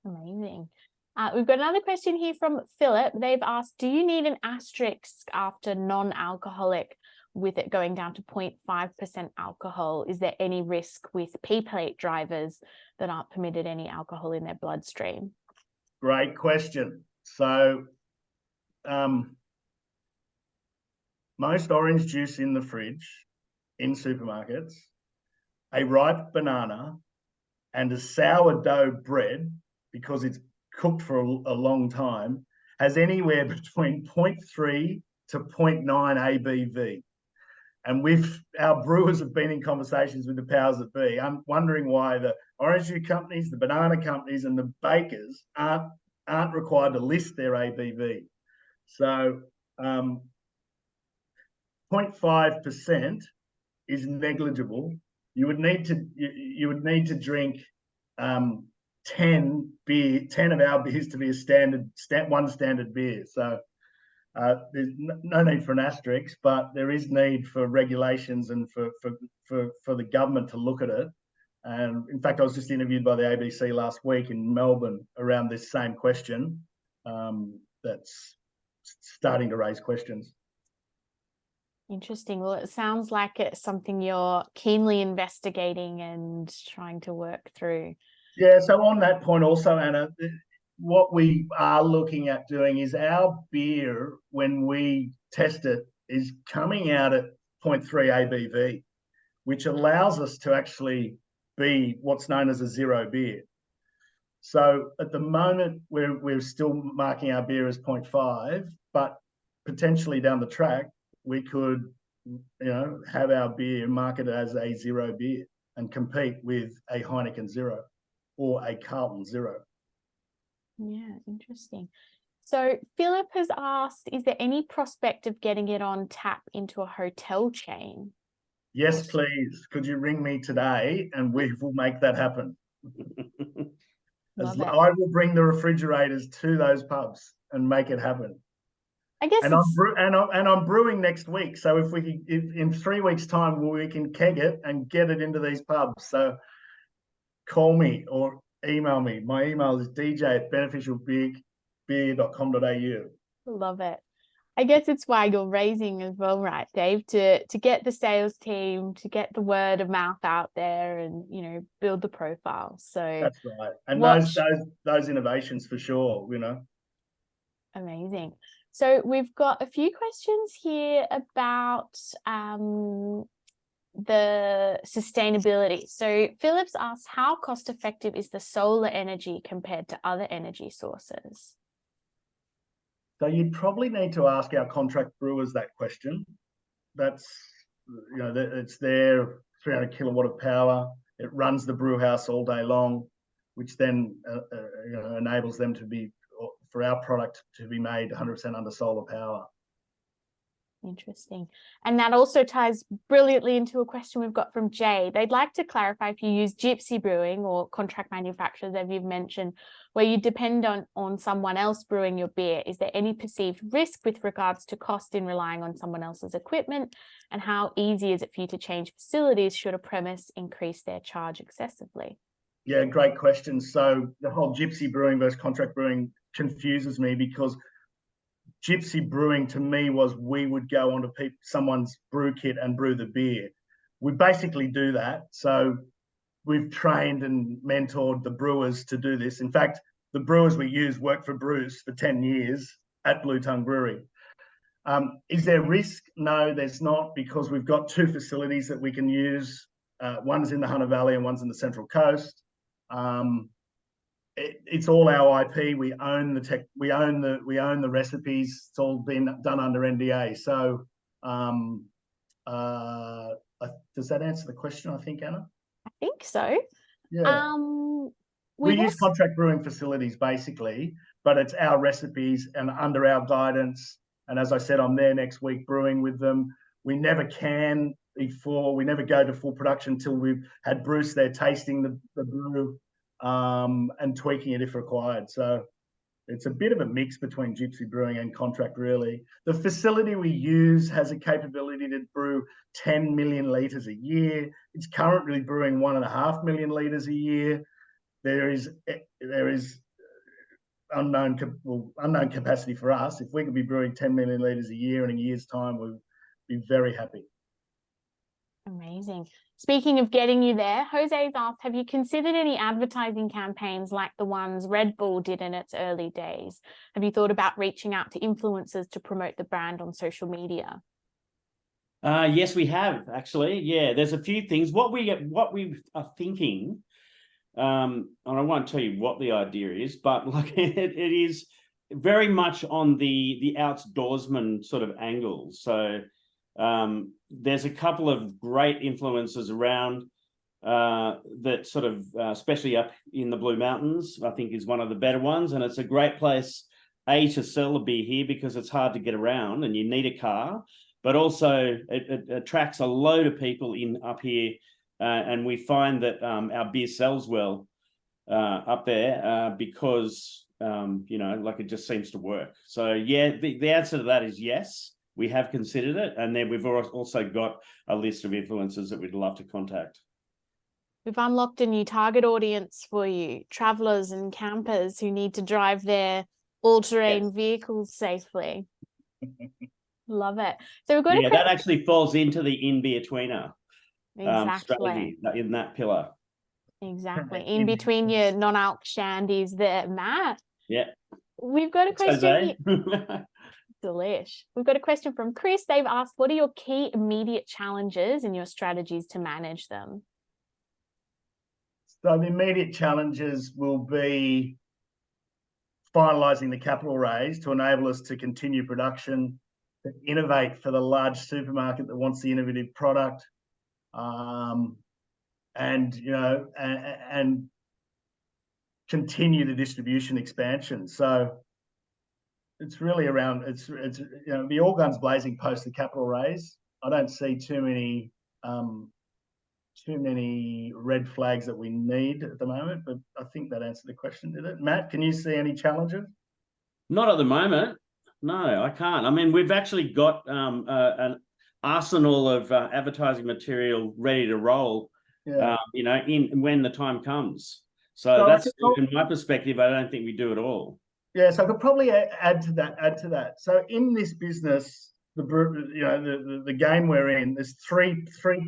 Amazing. We've got another question here from Philip. They've asked, do you need an asterisk after non-alcoholic with it going down to 0.5% alcohol? Is there any risk with P-plate drivers that aren't permitted any alcohol in their bloodstream? Great question. So most orange juice in the fridge in supermarkets, a ripe banana, and a sourdough bread, because it's cooked for a long time, has anywhere between 0.3 to 0.9 ABV. And our brewers have been in conversations with the powers that be. I'm wondering why the orange juice companies, the banana companies, and the bakers aren't required to list their ABV. So 0.5% is negligible. You would need to drink 10 of our beers to be a one standard beer. So there's no need for an asterisk, but there is need for regulations and for the government to look at it. And in fact, I was just interviewed by the ABC last week in Melbourne around this same question. That's starting to raise questions. Interesting. Well, it sounds like it's something you're keenly investigating and trying to work through. Yeah, so on that point also, Anna, what we are looking at doing is our beer, when we test it, is coming out at 0.3 ABV, which allows us to actually be what's known as a zero beer. So at the moment, we're still marking our beer as 0.5, but potentially down the track, we could, have our beer marketed as a zero beer and compete with a Heineken Zero or a Carlton Zero. Yeah, interesting. So Philip has asked, is there any prospect of getting it on tap into a hotel chain? Yes, please. Could you ring me today and we will make that happen? I will bring the refrigerators to those pubs and make it happen. I guess I'm brewing next week. So if in 3 weeks' time, we can keg it and get it into these pubs. So call me or email me. My email is dj@beneficialbeer.com.au. Love it. I guess it's why you're raising as well, right, Dave? To get the sales team, to get the word of mouth out there, and build the profile. So that's right. And those innovations for sure. Amazing. So we've got a few questions here about the sustainability. So Phillips asks, how cost effective is the solar energy compared to other energy sources? So you'd probably need to ask our contract brewers that question. That's, it's their 300 kilowatt of power. It runs the brew house all day long, which then enables them for our product to be made 100% under solar power. Interesting. And that also ties brilliantly into a question we've got from Jay. They'd like to clarify if you use gypsy brewing or contract manufacturers, as you've mentioned, where you depend on someone else brewing your beer. Is there any perceived risk with regards to cost in relying on someone else's equipment? And how easy is it for you to change facilities should a premise increase their charge excessively? Yeah, great question. So the whole gypsy brewing versus contract brewing confuses me, because gypsy brewing to me was we would go onto someone's brew kit and brew the beer. We basically do that. So we've trained and mentored the brewers to do this. In fact, the brewers we use worked for Bruce for 10 years at Blue Tongue Brewery. Is there risk? No, there's not, because we've got 2 facilities that we can use. One's in the Hunter Valley and one's in the Central Coast. It's all our IP. We own the tech. We own the recipes. It's all been done under NDA. So, does that answer the question? I think, Anna. I think so. Yeah. We use contract brewing facilities basically, but it's our recipes and under our guidance. And as I said, I'm there next week brewing with them. We never can before. We never go to full production until we've had Bruce there tasting the brew. And tweaking it if required. So it's a bit of a mix between gypsy brewing and contract, really. The facility we use has a capability to brew 10 million litres a year. It's currently brewing 1.5 million litres a year. There is unknown capacity for us. If we could be brewing 10 million litres a year in a year's time, we'd be very happy. Amazing. Speaking of getting you there, Jose's asked, have you considered any advertising campaigns like the ones Red Bull did in its early days? Have you thought about reaching out to influencers to promote the brand on social media? Yes, we have actually. Yeah, there's a few things. What we are thinking and I won't tell you what the idea is, but like it is very much on the outdoorsman sort of angle. So there's a couple of great influences around that sort of, especially up in the Blue Mountains, I think is one of the better ones. And it's a great place, to sell a beer here because it's hard to get around and you need a car, but also it attracts a load of people in up here. And we find that our beer sells well up there because, like it just seems to work. So, yeah, the answer to that is yes, we have considered it. And then we've also got a list of influencers that we'd love to contact. We've unlocked a new target audience for you, travellers and campers who need to drive their all-terrain vehicles safely. Love it. So we've got that actually falls into the in-betweener. Exactly. Strategy in that pillar. Exactly. In between your non-alc shandies there, Matt. Yeah. We've got a question. Delish. We've got a question from Chris. They've asked, what are your key immediate challenges and your strategies to manage them? So the immediate challenges will be finalising the capital raise to enable us to continue production, to innovate for the large supermarket that wants the innovative product, and continue the distribution expansion. So it's really around the all guns blazing post the capital raise. I don't see too many red flags that we need at the moment, but I think that answered the question, did it? Matt, can you see any challenges? Not at the moment. No, I can't. I mean, we've actually got an arsenal of advertising material ready to roll, in when the time comes. So that's, in my perspective, I don't think we do it all. Yeah, so I could probably add to that. So in this business, the game we're in, there's three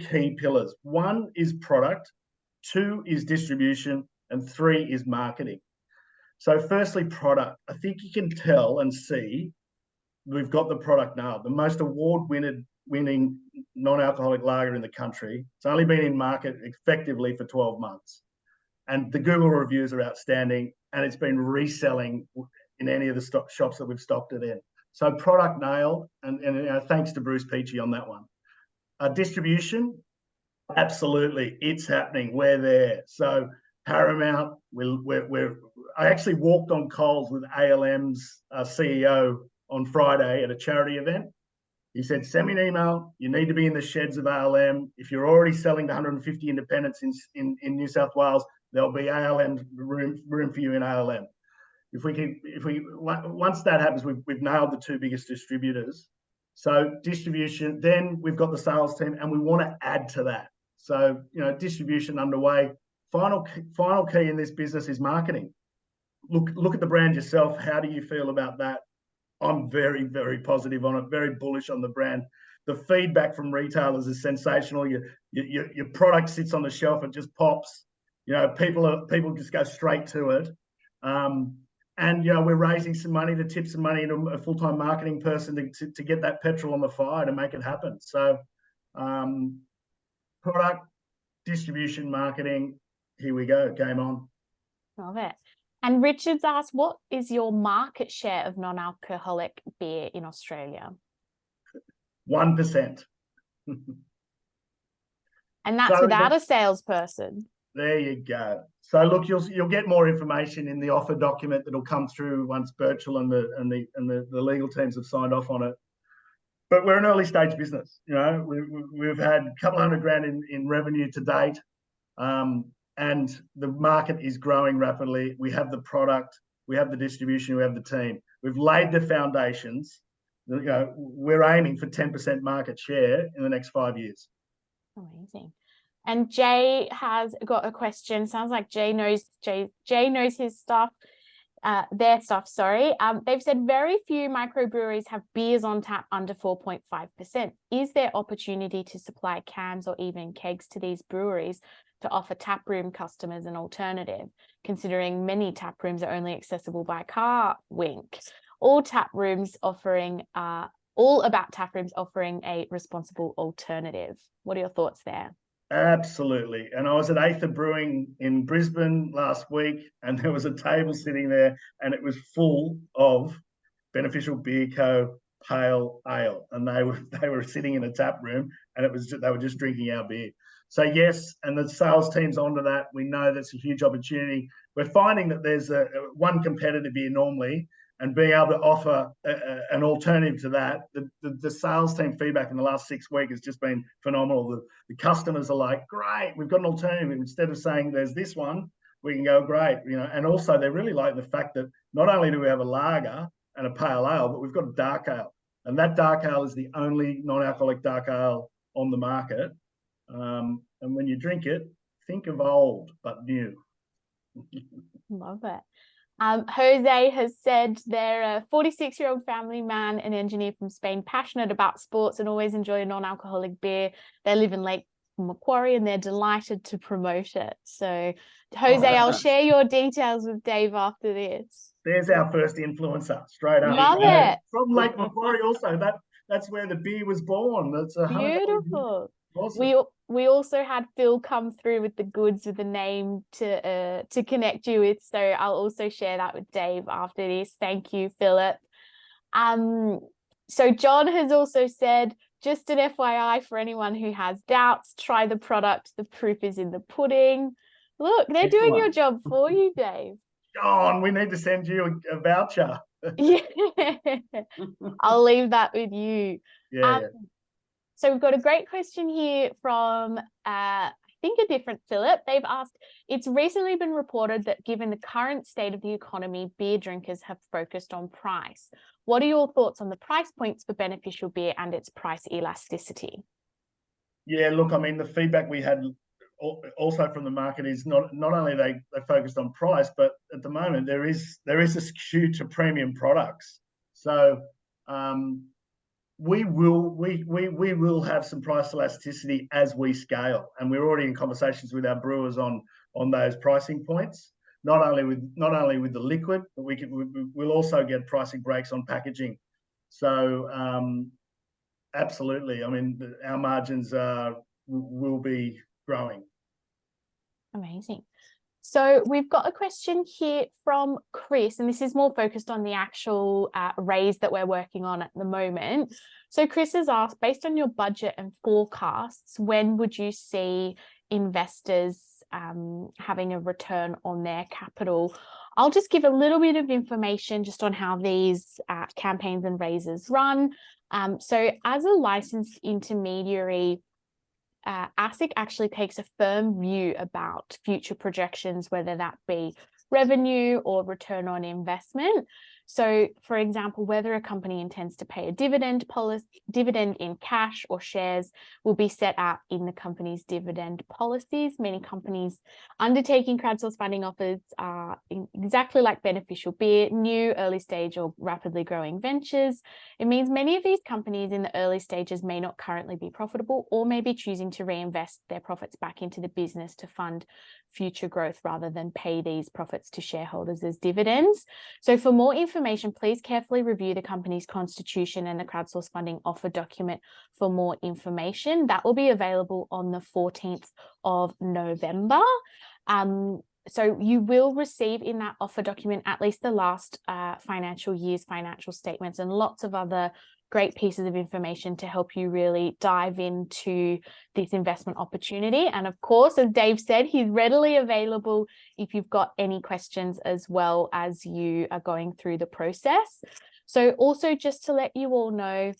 key pillars. One is product, two is distribution, and three is marketing. So firstly, product. I think you can tell and see we've got the product now. The most award-winning non-alcoholic lager in the country. It's only been in market effectively for 12 months. And the Google reviews are outstanding, and it's been reselling in any of the shops that we've stocked it in. So product nailed, and thanks to Bruce Peachy on that one. Distribution, absolutely, it's happening. We're there. So Paramount, I actually walked on Coles with ALM's CEO on Friday at a charity event. He said, send me an email. You need to be in the sheds of ALM. If you're already selling to 150 independents in New South Wales, there'll be ALM room for you in ALM. Once that happens, we've nailed the two biggest distributors. So distribution, then we've got the sales team, and we want to add to that. So distribution underway. Final key in this business is marketing. Look at the brand yourself. How do you feel about that? I'm very, very positive on it. Very bullish on the brand. The feedback from retailers is sensational. Your product sits on the shelf, it just pops. People just go straight to it. And we're raising some money to tip some money into a full-time marketing person to get that petrol on the fire to make it happen. So product, distribution, marketing, here we go, game on. Love it. And Richard's asked, what is your market share of non-alcoholic beer in Australia? 1%. And that's without a salesperson. There you go. So look, you'll get more information in the offer document that'll come through once Birchal and the legal teams have signed off on it. But we're an early stage business. We've had a couple $100,000 in revenue to date, and the market is growing rapidly. We have the product, we have the distribution, we have the team. We've laid the foundations. We're aiming for 10% market share in the next 5 years. Amazing. And Jay has got a question. Sounds like Jay knows his stuff, their stuff, sorry. They've said very few microbreweries have beers on tap under 4.5%. Is there opportunity to supply cans or even kegs to these breweries to offer taproom customers an alternative, considering many taprooms are only accessible by car? Wink. All about taprooms offering a responsible alternative. What are your thoughts there? Absolutely. And I was at Aether Brewing in Brisbane last week, and there was a table sitting there, and it was full of Beneficial Beer Co. Pale Ale, and they were sitting in a tap room, and they were just drinking our beer. So yes, and the sales team's onto that. We know that's a huge opportunity. We're finding that there's one competitor beer normally, and being able to offer an alternative to that. The sales team feedback in the last 6 weeks has just been phenomenal. The customers are like, great, we've got an alternative. Instead of saying there's this one, we can go, great, and also they're really like the fact that not only do we have a lager and a pale ale, but we've got a dark ale. And that dark ale is the only non-alcoholic dark ale on the market. And when you drink it, think of old, but new. Love it. Jose has said they're a 46-year-old family man and engineer from Spain, passionate about sports and always enjoy a non-alcoholic beer. They live in Lake Macquarie and they're delighted to promote it. So, Jose, I'll share your details with Dave after this. There's our first influencer, straight up. Love it. From Lake Macquarie also. That's where the beer was born. That's beautiful. Awesome. We also had Phil come through with the goods with the name to connect you with. So I'll also share that with Dave after this. Thank you, Philip. So John has also said, just an FYI for anyone who has doubts, try the product. The proof is in the pudding. Look, they're doing your job for you, Dave. John, we need to send you a voucher. Yeah, I'll leave that with you. Yeah. So we've got a great question here from, I think, a different Philip. They've asked, it's recently been reported that given the current state of the economy, beer drinkers have focused on price. What are your thoughts on the price points for beneficial beer and its price elasticity? Yeah, look, I mean, the feedback we had also from the market is not only they focused on price, but at the moment there is a skew to premium products. So we will have some price elasticity as we scale, and we're already in conversations with our brewers on those pricing points. Not only with the liquid, but we'll also get pricing breaks on packaging. So absolutely, I mean, our margins will be growing. Amazing. So we've got a question here from Chris, and this is more focused on the actual raise that we're working on at the moment. So Chris has asked, based on your budget and forecasts, when would you see investors having a return on their capital? I'll just give a little bit of information just on how these campaigns and raises run. So as a licensed intermediary, ASIC actually takes a firm view about future projections, whether that be revenue or return on investment. So, for example, whether a company intends to pay a dividend in cash or shares will be set out in the company's dividend policies. Many companies undertaking crowdsourced funding offers are exactly like beneficial beer, new, early stage or rapidly growing ventures. It means many of these companies in the early stages may not currently be profitable or may be choosing to reinvest their profits back into the business to fund future growth rather than pay these profits to shareholders as dividends. So for more information, please carefully review the company's constitution and the crowdsourced funding offer document for more information. That will be available on the 14th of November. So you will receive in that offer document at least the last financial year's financial statements and lots of other great pieces of information to help you really dive into this investment opportunity. And of course, as Dave said, he's readily available if you've got any questions as well as you are going through the process. So also just to let you all know,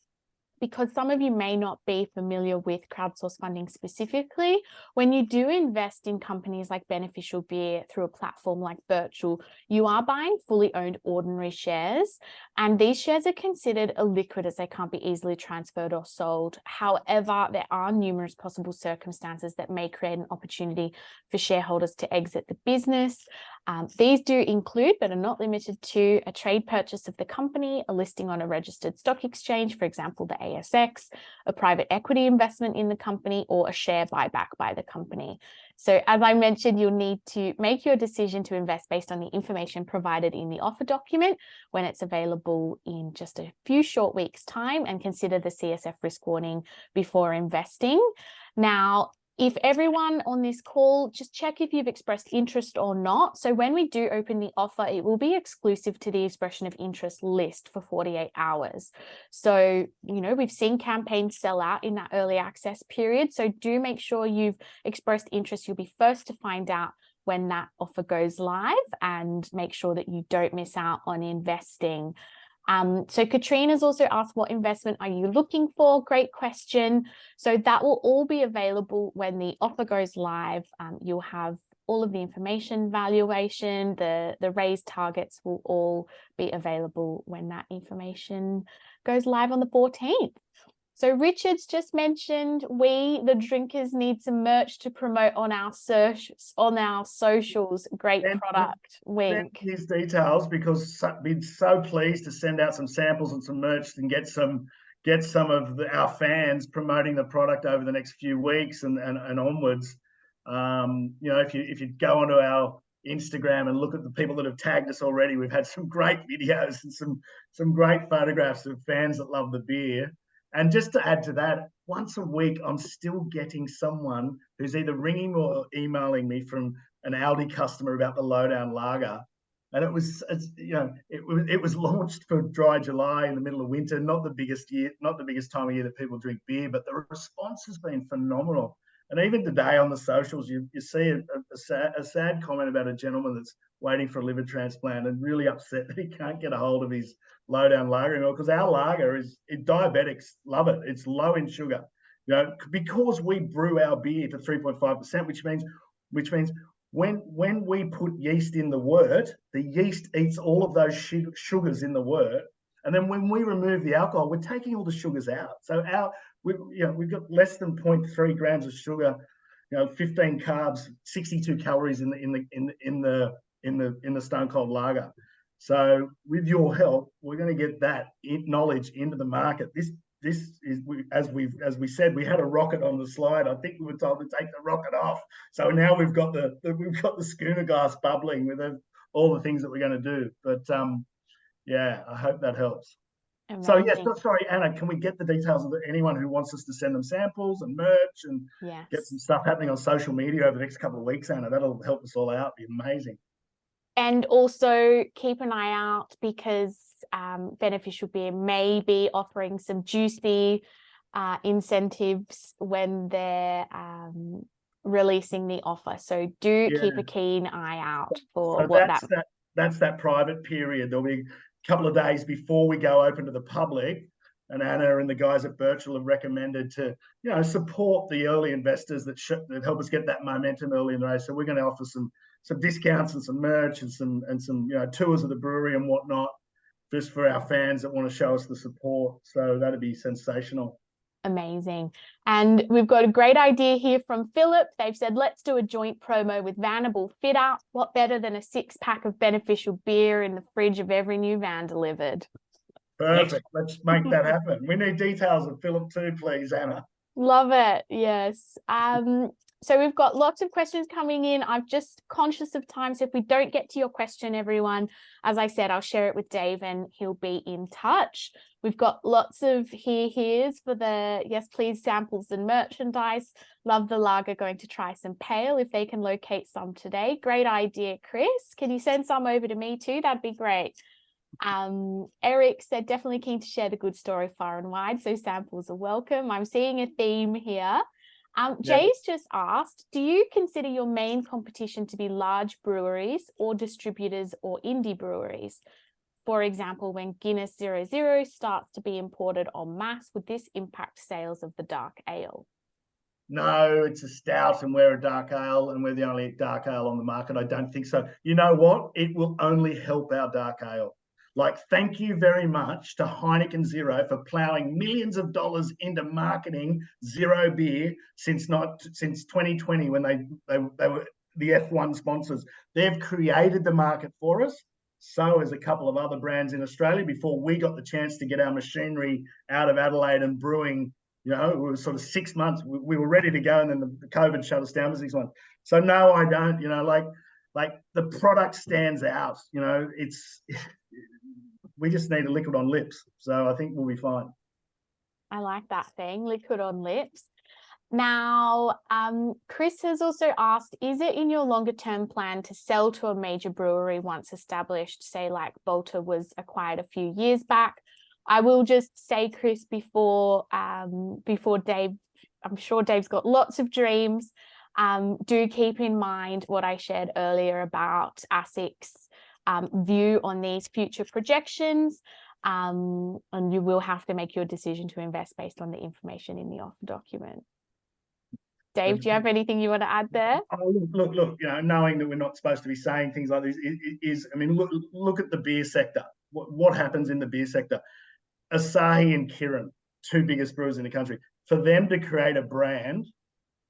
because some of you may not be familiar with crowdsourced funding specifically, when you do invest in companies like Beneficial Beer through a platform like Birchal, you are buying fully owned ordinary shares, and these shares are considered illiquid as they can't be easily transferred or sold. However, there are numerous possible circumstances that may create an opportunity for shareholders to exit the business. These do include, but are not limited to, a trade purchase of the company, a listing on a registered stock exchange, for example, the ASX, a private equity investment in the company, or a share buyback by the company. So as I mentioned, you'll need to make your decision to invest based on the information provided in the offer document when it's available in just a few short weeks' time, and consider the CSF risk warning before investing. Now, If everyone on this call, just check if you've expressed interest or not. So when we do open the offer, it will be exclusive to the expression of interest list for 48 hours. So, you know, we've seen campaigns sell out in that early access period. So do make sure you've expressed interest. You'll be first to find out when that offer goes live, and make sure that you don't miss out on investing. So Katrina's also asked, what investment are you looking for? Great question. So that will all be available when the offer goes live. You'll have all of the information, valuation, the raised targets will all be available when that information goes live on the 14th. So Richard's just mentioned the drinkers, need some merch to promote on our socials. Great product. Wink. His details, because we're so pleased to send out some samples and some merch and get some of our fans promoting the product over the next few weeks and onwards. You know, if you go onto our Instagram and look at the people that have tagged us already, we've had some great videos and some great photographs of fans that love the beer. And just to add to that, once a week, I'm still getting someone who's either ringing or emailing me from an Aldi customer about the lowdown lager. And it was launched for dry July in the middle of winter, not the biggest time of year that people drink beer, but the response has been phenomenal. And even today on the socials, you see a sad comment about a gentleman that's waiting for a liver transplant and really upset that he can't get a hold of his lowdown lager anymore, because our lager diabetics love it. It's low in sugar, you know, because we brew our beer to 3.5%, which means when we put yeast in the wort, the yeast eats all of those sugars in the wort, and then when we remove the alcohol, we're taking all the sugars out. So we've got less than 0.3 grams of sugar, 15 carbs, 62 calories in the Stone Cold Lager. So with your help, we're going to get that knowledge into the market. This is, as we said, we had a rocket on the slide. I think we were told to take the rocket off. So now we've got the schooner glass bubbling with all the things that we're going to do. But yeah, I hope that helps. Amazing. So yes, sorry, Anna, can we get the details of anyone who wants us to send them samples and merch and get some stuff happening on social media over the next couple of weeks, Anna? That'll help us all out. It'd be amazing. And also keep an eye out, because Beneficial Beer may be offering some juicy incentives when they're releasing the offer. So keep a keen eye out for that's that private period. There'll be a couple of days before we go open to the public, and Anna and the guys at Birchal have recommended to support the early investors that help us get that momentum early in the race. So we're going to offer some discounts and some merch and some tours of the brewery and whatnot, just for our fans that want to show us the support. So that'd be sensational. Amazing. And we've got a great idea here from Philip. They've said, let's do a joint promo with Vanable Fit Out. What better than a 6-pack of Beneficial beer in the fridge of every new van delivered? Perfect. Let's make that happen. We need details of Philip too, please, Anna. Love it. Yes. So we've got lots of questions coming in. I'm just conscious of time. So if we don't get to your question, everyone, as I said, I'll share it with Dave and he'll be in touch. We've got lots of here's for the yes, please samples and merchandise. Love the lager. Going to try some pale if they can locate some today. Great idea, Chris. Can you send some over to me too? That'd be great. Eric said, definitely keen to share the good story far and wide. So samples are welcome. I'm seeing a theme here. Jay's just asked, do you consider your main competition to be large breweries or distributors or indie breweries? For example, when Guinness 0.0 starts to be imported en masse, would this impact sales of the dark ale? No, it's a stout and we're a dark ale and we're the only dark ale on the market. I don't think so. You know what? It will only help our dark ale. Like, thank you very much to Heineken Zero for ploughing millions of dollars into marketing zero beer since 2020, when they were the F1 sponsors. They've created the market for us. So has a couple of other brands in Australia before we got the chance to get our machinery out of Adelaide and brewing. It was sort of 6 months. We were ready to go, and then the COVID shut us down for 6 months. So no, I don't. Like the product stands out. We just need a liquid on lips. So I think we'll be fine. I like that thing, liquid on lips. Now, Chris has also asked, is it in your longer term plan to sell to a major brewery once established, say like Bolter was acquired a few years back? I will just say, Chris, before Dave, I'm sure Dave's got lots of dreams. Do keep in mind what I shared earlier about ASIC's view on these future projections. And you will have to make your decision to invest based on the information in the offer document. Dave, do you have anything you want to add there? Oh, look, you know, knowing that we're not supposed to be saying things like this I mean, look at the beer sector. What happens in the beer sector? Asahi and Kirin, two biggest brewers in the country, for them to create a brand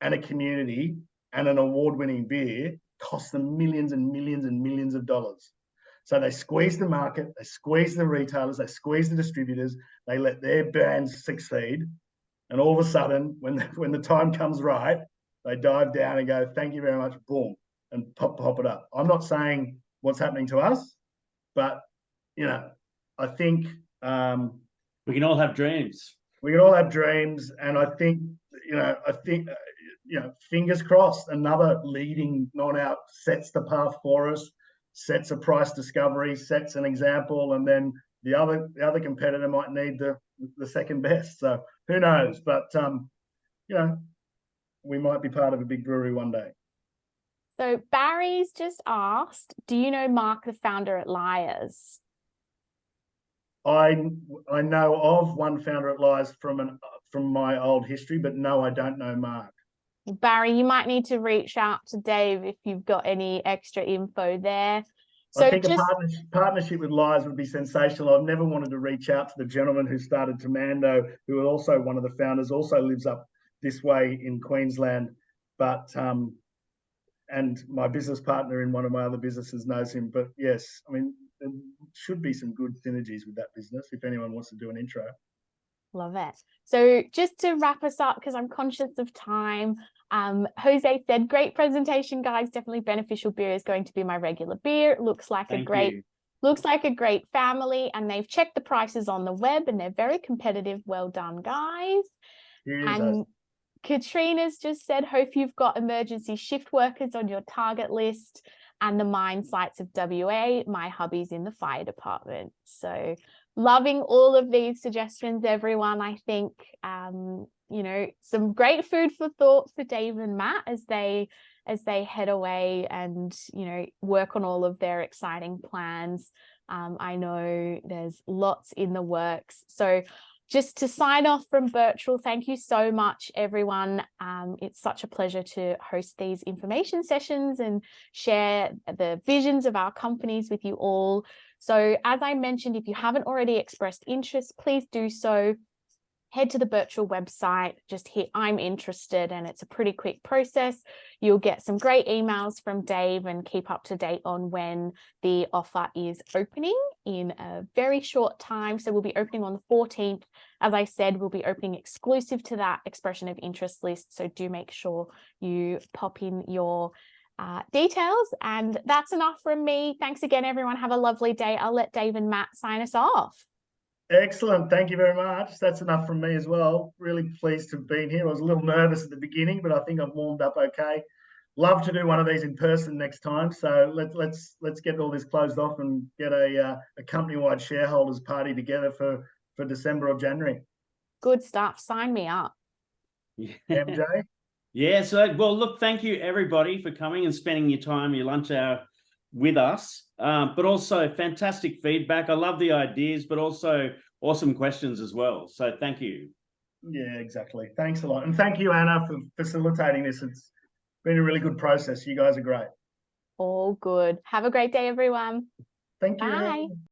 and a community and an award-winning beer costs them millions and millions and millions of dollars. So they squeeze the market, they squeeze the retailers, they squeeze the distributors, they let their brands succeed. And all of a sudden, when the time comes right, they dive down and go, thank you very much, boom, and pop it up. I'm not saying what's happening to us, but, you know, I think we can all have dreams. We can all have dreams. And I think, fingers crossed, another leading non-out sets the path for us, sets a price discovery, sets an example, and then the other competitor might need the second best. So who knows? But we might be part of a big brewery one day. So Barry's just asked, do you know Mark, the founder at Liars? I know of one founder at Liars from my old history, but no, I don't know Mark. Barry, you might need to reach out to Dave if you've got any extra info there. So I think a partnership with Liars would be sensational. I've never wanted to reach out to the gentleman who started Tamando, who is also one of the founders, also lives up this way in Queensland. But and my business partner in one of my other businesses knows him. But yes, I mean, there should be some good synergies with that business if anyone wants to do an intro. Love it. So just to wrap us up, because I'm conscious of time, Jose said, great presentation, guys. Definitely Beneficial Beer is going to be my regular beer. It looks like a great family, and they've checked the prices on the web and they're very competitive. Well done, guys. And Katrina's just said, hope you've got emergency shift workers on your target list and the mine sites of WA. My hubby's in the fire department. So loving all of these suggestions, everyone. I think, some great food for thought for Dave and Matt as they head away and, work on all of their exciting plans. I know there's lots in the works. So just to sign off from Birchal, thank you so much, everyone. It's such a pleasure to host these information sessions and share the visions of our companies with you all. So as I mentioned, if you haven't already expressed interest, please do so. Head to the Birchal website, just hit I'm interested, and it's a pretty quick process. You'll get some great emails from Dave and keep up to date on when the offer is opening in a very short time. So we'll be opening on the 14th. As I said, we'll be opening exclusive to that expression of interest list. So do make sure you pop in your details. And that's enough from me. Thanks again, everyone. Have a lovely day. I'll let Dave and Matt sign us off. Excellent. Thank you very much. That's enough from me as well. Really pleased to have been here. I was a little nervous at the beginning, but I think I've warmed up okay. Love to do one of these in person next time. So let's get all this closed off and get a company-wide shareholders party together for December or January. Good stuff. Sign me up. Yeah. MJ? Yeah. So, well, look, thank you everybody for coming and spending your time, your lunch hour with us, but also fantastic feedback. I love the ideas, but also awesome questions as well. So thank you. Yeah, exactly. Thanks a lot. And thank you, Anna, for facilitating this. It's been a really good process. You guys are great. All good. Have a great day, everyone. Thank you. Bye.